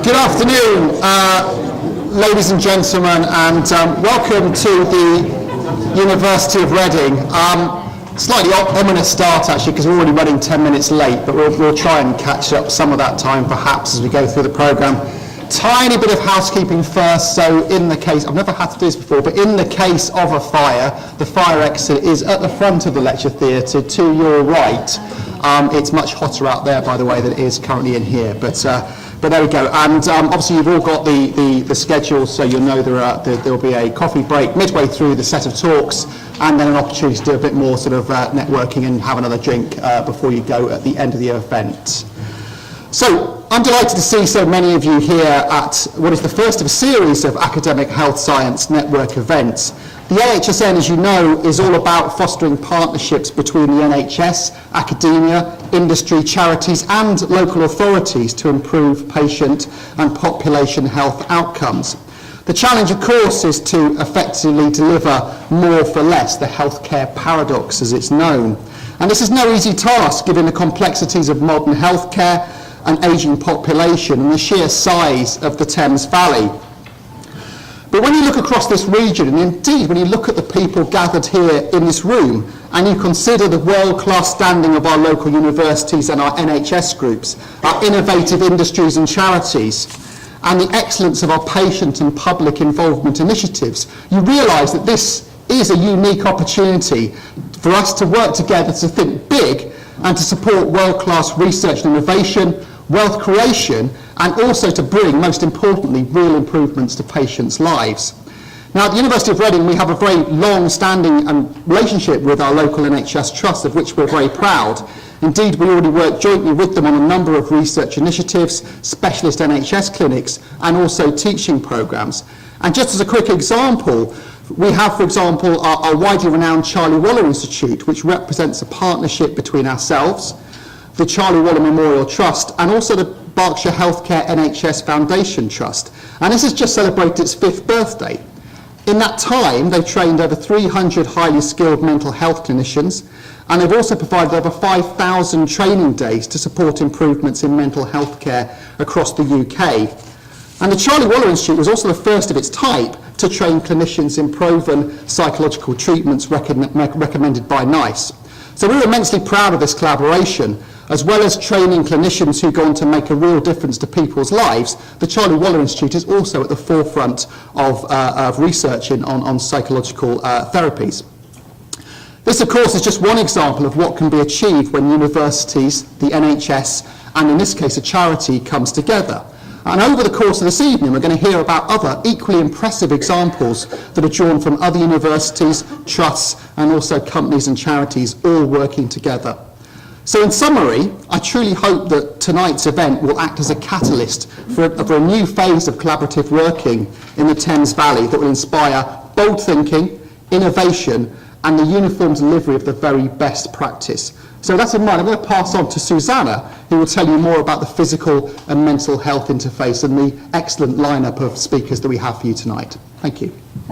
Good afternoon, ladies and gentlemen, and welcome to the University of Reading. Slightly ominous start actually, because we're already running 10 minutes late, but we'll try and catch up some of that time perhaps as we go through the programme. Tiny bit of housekeeping first. So in the case, I've never had to do this before, but in the case of a fire, the fire exit is at the front of the lecture theatre to your right. It's much hotter out there, by the way, than it is currently in here, but there we go. And obviously you've all got the schedule, so you'll know there'll be a coffee break midway through the set of talks, and then an opportunity to do a bit more sort of networking and have another drink before you go at the end of the event. So I'm delighted to see so many of you here at what is the first of a series of academic health science network events. The AHSN, as you know, is all about fostering partnerships between the NHS, academia, industry, charities and local authorities to improve patient and population health outcomes. The challenge, of course, is to effectively deliver more for less, the healthcare paradox as it's known. And this is no easy task given the complexities of modern healthcare, an ageing population and the sheer size of the Thames Valley. But when you look across this region, and indeed when you look at the people gathered here in this room, and you consider the world-class standing of our local universities and our NHS groups, our innovative industries and charities, and the excellence of our patient and public involvement initiatives, you realise that this is a unique opportunity for us to work together to think big and to support world-class research and innovation, wealth creation, and also to bring, most importantly, real improvements to patients' lives. Now, at the University of Reading, we have a very long-standing relationship with our local NHS Trust, of which we're very proud. Indeed, we already work jointly with them on a number of research initiatives, specialist NHS clinics, and also teaching programmes. And just as a quick example, we have, for example, our widely renowned Charlie Waller Institute, which represents a partnership between ourselves, the Charlie Waller Memorial Trust, and also the Berkshire Healthcare NHS Foundation Trust. And this has just celebrated its 5th birthday. In that time, they've trained over 300 highly skilled mental health clinicians, and they've also provided over 5,000 training days to support improvements in mental health care across the UK. And the Charlie Waller Institute was also the first of its type to train clinicians in proven psychological treatments recommended by NICE. So we're immensely proud of this collaboration. As well as training clinicians who go on to make a real difference to people's lives, the Charlie Waller Institute is also at the forefront of research on psychological therapies. This, of course, is just one example of what can be achieved when universities, the NHS, and in this case a charity, comes together. And over the course of this evening, we're going to hear about other equally impressive examples that are drawn from other universities, trusts, and also companies and charities all working together. So in summary, I truly hope that tonight's event will act as a catalyst for a new phase of collaborative working in the Thames Valley that will inspire bold thinking, innovation, and the uniform delivery of the very best practice. So that's in mind. I'm going to pass on to Susanna, who will tell you more about the physical and mental health interface and the excellent lineup of speakers that we have for you tonight. Thank you.